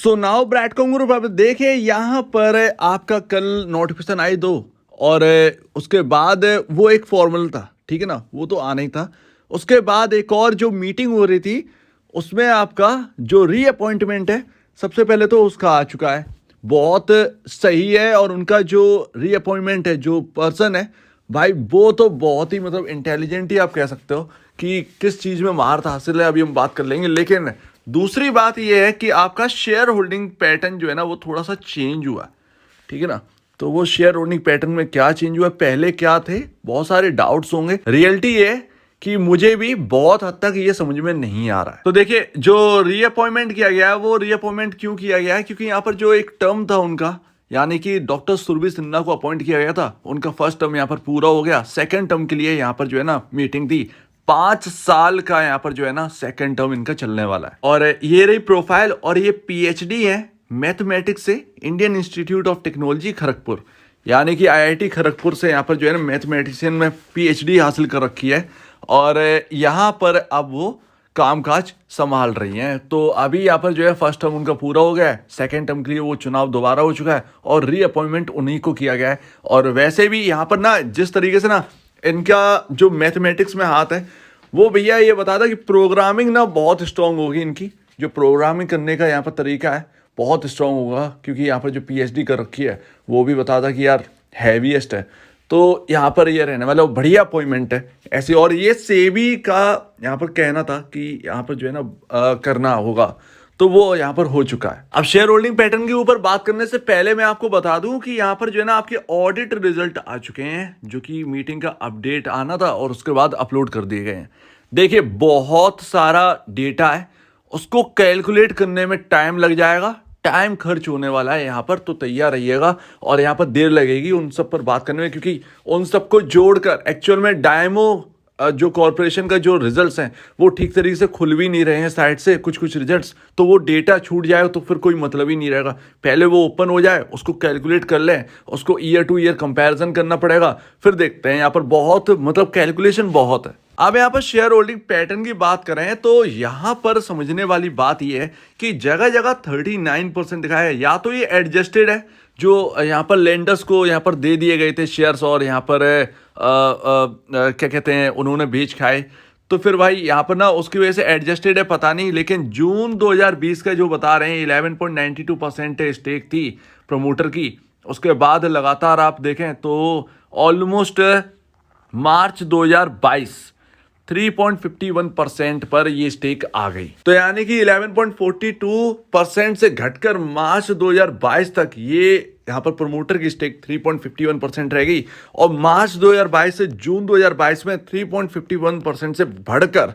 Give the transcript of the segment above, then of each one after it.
So now ब्रैडकॉम group आप देखिए यहाँ पर आपका कल नोटिफिकेशन आई दो और उसके बाद वो एक फॉर्मल था, ठीक है ना, वो तो आना ही था। उसके बाद एक और जो मीटिंग हो रही थी उसमें आपका जो रीअपॉइंटमेंट है सबसे पहले तो उसका आ चुका है, बहुत सही है। और उनका जो रीअपॉइंटमेंट है, जो पर्सन है भाई, वो तो बहुत ही मतलब इंटेलिजेंट ही आप कह सकते हो कि किस चीज़ में महारत हासिल है, अभी हम बात कर लेंगे। लेकिन दूसरी बात यह है कि आपका शेयर होल्डिंग पैटर्न जो है ना वो थोड़ा सा चेंज हुआ, ठीक है ना। तो वो शेयर होल्डिंग पैटर्न में क्या चेंज हुआ, पहले क्या थे, बहुत सारे डाउट्स होंगे। रियलिटी ये है कि मुझे भी बहुत हद तक ये समझ में नहीं आ रहा है। तो देखिए, जो रीअपॉइंटमेंट किया गया है वो रीअपॉइंटमेंट क्यों किया गया है, क्योंकि यहाँ पर जो एक टर्म था उनका, यानी कि डॉक्टर सुरभि सिन्हा को अपॉइंट किया गया था, उनका फर्स्ट टर्म यहाँ पर पूरा हो गया। सेकंड टर्म के लिए यहाँ पर जो है ना मीटिंग थी, 5 साल का यहाँ पर जो है ना सेकंड टर्म इनका चलने वाला है। और ये रही प्रोफाइल, और ये पीएचडी है मैथमेटिक्स से Indian institute of technology Kharagpur, यानी कि आईआईटी खड़गपुर से यहाँ पर जो है ना मैथमेटिशियन में पीएचडी हासिल कर रखी है। और यहाँ पर अब वो कामकाज संभाल रही हैं। तो अभी यहाँ पर जो है फर्स्ट टर्म उनका पूरा हो गया है, सेकंड टर्म के लिए वो चुनाव दोबारा हो चुका है और रीअपॉइंटमेंट उन्हीं को किया गया है। और वैसे भी यहाँ पर ना जिस तरीके से ना इनका जो मैथमेटिक्स में हाथ है, वो भैया ये बता था कि प्रोग्रामिंग ना बहुत स्ट्रांग होगी इनकी, जो प्रोग्रामिंग करने का यहाँ पर तरीका है बहुत स्ट्रांग होगा, क्योंकि यहाँ पर जो पीएचडी कर रखी है वो भी बता था कि यार हैवीएस्ट है। तो यहाँ पर ये रहने वाला बढ़िया अपॉइंटमेंट है ऐसे। और ये सेबी का यहाँ पर कहना था कि यहाँ पर जो है ना करना होगा, तो वो यहाँ पर हो चुका है। अब शेयर होल्डिंग पैटर्न के ऊपर बात करने से पहले मैं आपको बता दूं कि यहाँ पर जो है ना आपके ऑडिट रिजल्ट आ चुके हैं, जो कि मीटिंग का अपडेट आना था और उसके बाद अपलोड कर दिए गए हैं। देखिए, बहुत सारा डेटा है, उसको कैलकुलेट करने में टाइम लग जाएगा, टाइम खर्च होने वाला है यहाँ पर, तो तैयार रहिएगा। और यहाँ पर देर लगेगी उन सब पर बात करने में, क्योंकि उन सबको जोड़कर एक्चुअल में डायमो जो कॉरपोरेशन का जो रिजल्ट्स हैं वो ठीक तरीके से खुल भी नहीं रहे हैं साइड से कुछ रिजल्ट्स, तो वो डेटा छूट जाएगा तो फिर कोई मतलब ही नहीं रहेगा। पहले वो ओपन हो जाए, उसको कैलकुलेट कर लें, उसको ईयर टू ईयर कंपैरिजन करना पड़ेगा, फिर देखते हैं। यहाँ पर बहुत मतलब कैलकुलेशन बहुत है। अब यहाँ पर शेयर होल्डिंग पैटर्न की बात करें तो यहाँ पर समझने वाली बात यह है कि जगह जगह 39% दिखाया है, या तो ये एडजस्टेड है जो यहाँ पर लेंडर्स को यहाँ पर दे दिए गए थे शेयर्स, और यहाँ पर क्या कहते हैं उन्होंने बेच खाए, तो फिर भाई यहाँ पर ना उसकी वजह से एडजस्टेड है, पता नहीं। लेकिन जून 2020 का जो बता रहे हैं 11.92% स्टेक थी प्रमोटर की, उसके बाद लगातार आप देखें तो ऑलमोस्ट मार्च 2022 3.51% पर ये स्टेक आ गई। तो यानी कि 11.42% से घटकर मार्च 2022 तक ये यहाँ पर प्रमोटर की स्टेक 3.51% रह गई, और मार्च 2022 से जून 2022 में 3.51% से बढ़कर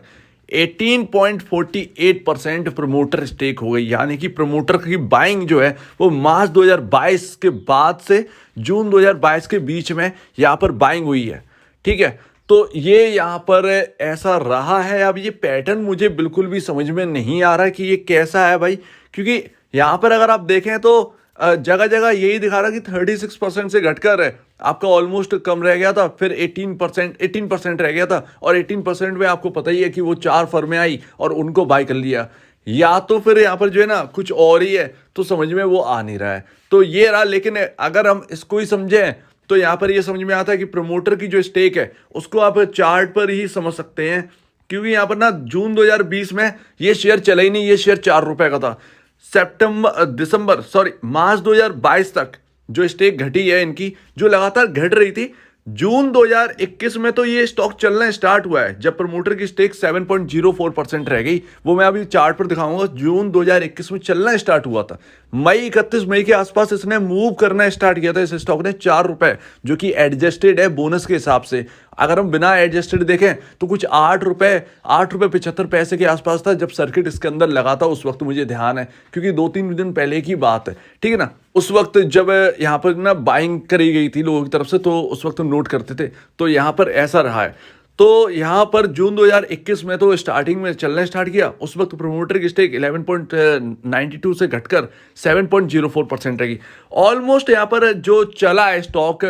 18.48% प्रमोटर स्टेक हो गई। यानी कि प्रमोटर की बाइंग जो है वो मार्च 2022 के बाद से जून 2022 के बीच में यहाँ पर बाइंग हुई है, ठीक है। तो ये यहाँ पर ऐसा रहा है। अब ये पैटर्न मुझे बिल्कुल भी समझ में नहीं आ रहा है कि ये कैसा है भाई, क्योंकि यहाँ पर अगर आप देखें तो जगह जगह यही दिखा रहा है कि 36% से घटकर आपका ऑलमोस्ट कम रह गया था, फिर 18% रह गया था, और 18% में आपको पता ही है कि वो 4 फर्में आई और उनको बाय कर लिया, या तो फिर यहाँ पर जो है ना कुछ और ही है, तो समझ में वो आ नहीं रहा है। तो ये रहा। लेकिन अगर हम इसको ही समझें तो यहाँ पर ये समझ में आता है कि प्रमोटर की जो स्टेक है उसको आप चार्ट पर ही समझ सकते हैं, क्योंकि यहाँ पर ना जून 2020 में ये शेयर चला ही नहीं, ये शेयर 4 रुपए का था। मार्च 2022 तक जो स्टेक घटी है इनकी, जो लगातार घट रही थी, जून 2021 में तो ये स्टॉक चलना स्टार्ट हुआ है जब प्रमोटर की स्टेक 7.04% रह गई। वो मैं अभी चार्ट पर दिखाऊंगा। जून 2021 में चलना स्टार्ट हुआ था, 31 मई के आसपास इसने मूव करना स्टार्ट किया था इस स्टॉक ने, 4 रुपए, जो कि एडजस्टेड है बोनस के हिसाब से। अगर हम बिना एडजस्टेड देखें तो कुछ 8 रुपए 75 पैसे के आसपास था जब सर्किट इसके अंदर लगा था। उस वक्त मुझे ध्यान है, क्योंकि 2-3 दिन पहले की बात है, ठीक है ना। उस वक्त जब यहाँ पर ना बाइंग करी गई थी लोगों की तरफ से, तो उस वक्त नोट करते थे। तो यहाँ पर ऐसा रहा है। तो यहाँ पर जून 2021 में तो स्टार्टिंग में चलना स्टार्ट किया, उस वक्त प्रमोटर की स्टेक 11.92 से घटकर 7.04% रहेगी। ऑलमोस्ट यहाँ पर जो चला है स्टॉक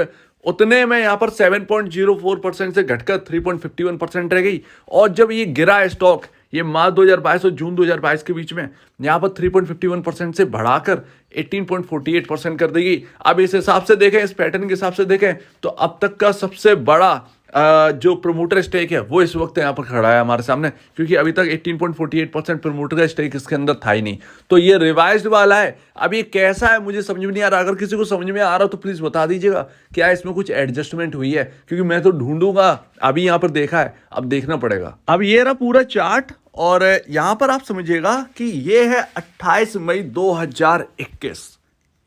उतने में यहाँ पर 7.04% से घटकर 3.51% रह गई। और जब ये गिरा है स्टॉक, ये मार्च 2022 और जून 2022 के बीच में यहाँ पर 3.51% से बढ़ाकर 18.48% कर देगी। अब इस हिसाब से देखें, इस पैटर्न के हिसाब से देखें तो अब तक का सबसे बड़ा जो प्रमोटर स्टेक है वो इस वक्त यहाँ पर खड़ा है हमारे सामने, क्योंकि अभी तक 18.48% प्रमोटर का स्टेक इसके अंदर था ही नहीं। तो ये रिवाइज्ड वाला है। अब ये कैसा है मुझे समझ में नहीं आ रहा। अगर किसी को समझ में आ रहा तो प्लीज़ बता दीजिएगा क्या इसमें कुछ एडजस्टमेंट हुई है, क्योंकि मैं तो ढूंढूंगा। अभी यहाँ पर देखा है, अब देखना पड़ेगा। अब ये रहा पूरा चार्ट और यहाँ पर आप समझिएगा कि ये है 28 मई 2021।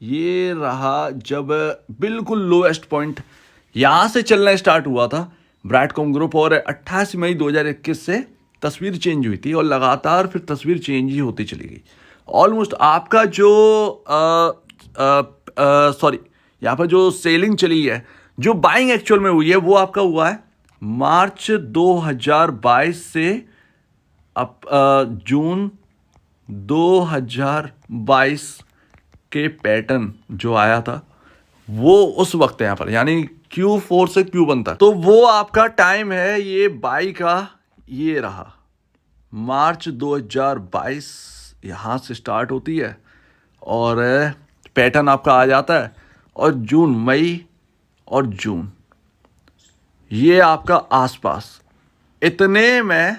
ये रहा जब बिल्कुल लोएस्ट पॉइंट यहाँ से चलना स्टार्ट हुआ था ब्रैडकॉम ग्रुप, और 28 मई 2021 से तस्वीर चेंज हुई थी और लगातार फिर तस्वीर चेंज ही होती चली गई। ऑलमोस्ट आपका जो यहाँ पर जो सेलिंग चली है, जो बाइंग एक्चुअल में हुई है वो आपका हुआ है मार्च 2022 से अब जून 2022 के पैटर्न जो आया था वो उस वक्त यहाँ पर, यानी Q4 से Q1 तक। तो वो आपका टाइम है ये बाई का, ये रहा मार्च 2022 यहाँ से स्टार्ट होती है और पैटर्न आपका आ जाता है, और जून, मई और जून ये आपका आसपास इतने में,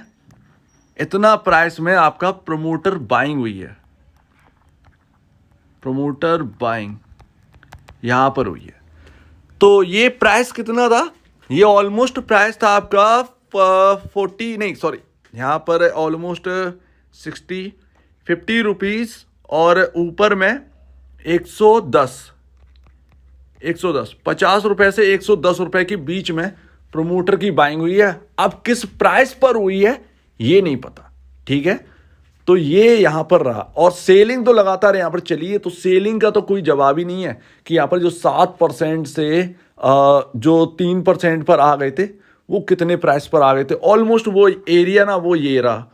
इतना प्राइस में आपका प्रमोटर बाइंग हुई है। प्रमोटर बाइंग यहाँ पर हुई है। तो ये प्राइस कितना था? ये ऑलमोस्ट प्राइस था आपका 40 नहीं सॉरी, यहाँ पर ऑलमोस्ट 50 रुपीज़ और ऊपर में 110 50 रुपए से 110 रुपए के बीच में प्रमोटर की बाइंग हुई है। अब किस प्राइस पर हुई है ये नहीं पता, ठीक है। तो ये यहाँ पर रहा, और सेलिंग तो लगातार यहाँ पर चली है। तो सेलिंग का तो कोई जवाब ही नहीं है कि यहाँ पर जो 7% से जो 3% पर आ गए थे वो कितने प्राइस पर आ गए थे। ऑलमोस्ट वो एरिया ना वो ये रहा,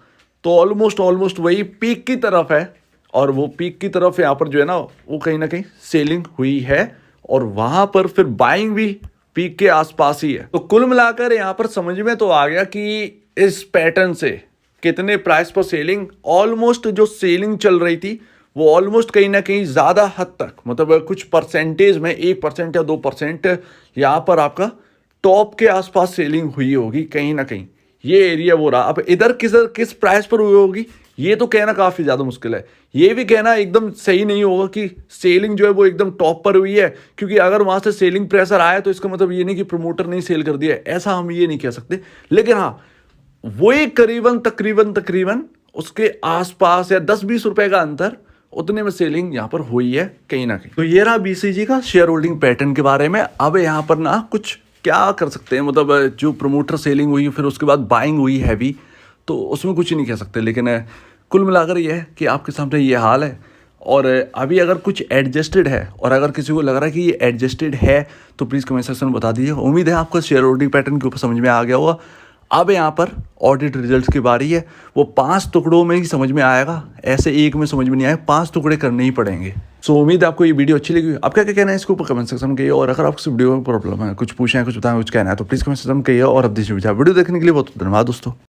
तो ऑलमोस्ट वही पीक की तरफ है, और वो पीक की तरफ यहाँ पर जो है ना वो कहीं ना कहीं सेलिंग हुई है, और वहाँ पर फिर बाइंग भी पीक के आसपास ही है। तो कुल मिलाकर यहाँ पर समझ में तो आ गया कि इस पैटर्न से कितने प्राइस पर सेलिंग, ऑलमोस्ट जो सेलिंग चल रही थी वो ऑलमोस्ट कहीं ना कहीं ज़्यादा हद तक, मतलब कुछ परसेंटेज में 1% या 2% यहाँ पर आपका टॉप के आसपास सेलिंग हुई होगी कहीं ना कहीं। ये एरिया वो रहा। अब इधर किस प्राइस पर हुई होगी ये तो कहना काफ़ी ज़्यादा मुश्किल है। ये भी कहना एकदम सही नहीं होगा कि सेलिंग जो है वो एकदम टॉप पर हुई है, क्योंकि अगर वहाँ से सेलिंग प्रेशर आया तो इसका मतलब ये नहीं कि प्रमोटर नहीं सेल कर दिया, ऐसा हम ये नहीं कह सकते। लेकिन हाँ, वही तकरीबन उसके आसपास या 10-20 रुपए का अंतर, उतने में सेलिंग यहाँ पर हुई है कहीं ना कहीं। तो ये रहा BCG का शेयर होल्डिंग पैटर्न के बारे में। अब यहाँ पर ना कुछ क्या कर सकते हैं, मतलब जो प्रमोटर सेलिंग हुई फिर उसके बाद बाइंग हुई हैवी, तो उसमें कुछ नहीं कह सकते। लेकिन कुल मिलाकर ये है कि आपके सामने ये हाल है, और अभी अगर कुछ एडजस्टेड है और अगर किसी को लग रहा है कि ये एडजस्टेड है तो प्लीज़ कमेंट सेक्शन में बता दीजिए। उम्मीद है आपको शेयर होल्डिंग पैटर्न के ऊपर समझ में आ गया होगा। अब यहाँ पर ऑडिट रिजल्ट्स की बारी है, वो 5 टुकड़ों में ही समझ में आएगा, ऐसे एक में समझ में नहीं आए, 5 टुकड़े करने ही पड़ेंगे। सो उम्मीद है आपको ये वीडियो अच्छी लगी। आपका क्या कहना है इसके ऊपर कमेंट सेक्शन में कहिए, और अगर आपको वीडियो में प्रॉब्लम है, कुछ पूछना है, कुछ बताएं, कुछ कहना है तो प्लीज़ कमेंट सेक्शन में कहिए। और अब वीडियो देखने के लिए बहुत धन्यवाद दोस्तों।